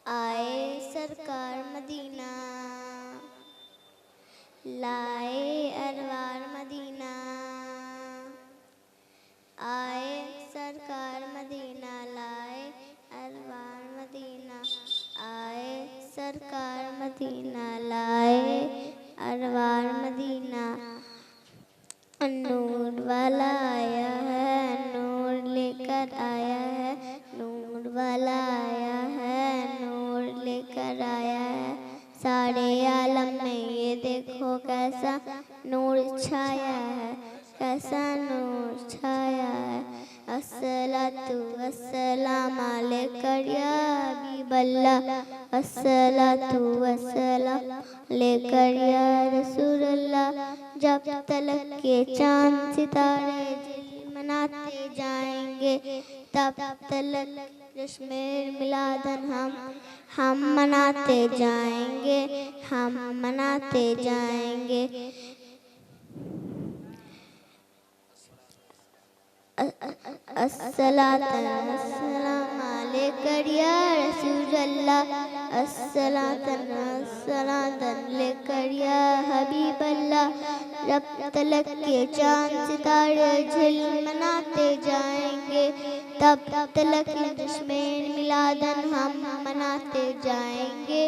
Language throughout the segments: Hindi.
आए सरकार मदीना, लाए अरवार मदीना। आए सरकार मदीना, लाए अरवार मदीना। आए सरकार मदीना, लाए अरवार मदीना। नूर वाला आया है, नूर लेकर आया है, नूर वाला आया है, नूर लेकर आया है। सारे आलम में ये देखो कैसा नूर छाया है, कैसा नूर छाया है। अस्सलातु वस्सलाम अलैका या हबीबल्लाह, अस्सलातु वस्सलाम अलैका या रसूलल्लाह। जब तलक के चांद सितारे झिलमिलाते जाएंगे, तब तलक जश्न मिलादन हम मनाते जाएंगे, हम मनाते जाएंगे। अस्सलातु वस्सलाम अलैका या रसूलल्लाह, अस्सलातु वस्सलाम अलैका या हबीबल्लाह। जब तलक के चांद सितारे झिलमिलाते जाएंगे, तब तलक जश्न मिलादन हम मनाते जाएंगे,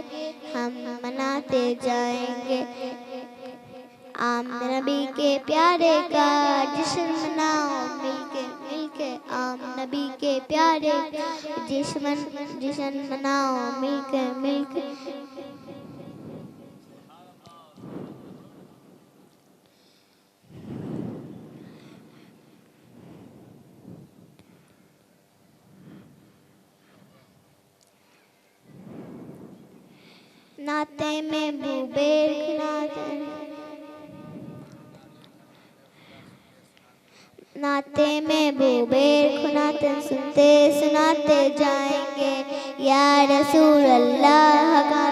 हम मनाते जाएंगे। आमद नबी के प्यारे का जश्न मनाओ मिलके मिलके, आमद नबी के प्यारे जश्न मनाओ मिलके मिलके। नाते में बुबेर नाते में बुबेर खुनाते सुनते सुनाते जाएंगे। या रसूल अल्लाह का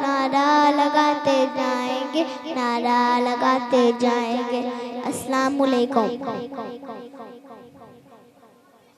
नारा लगाते जाएंगे, नारा लगाते जाएंगे। अस्सलाम वालेकुम।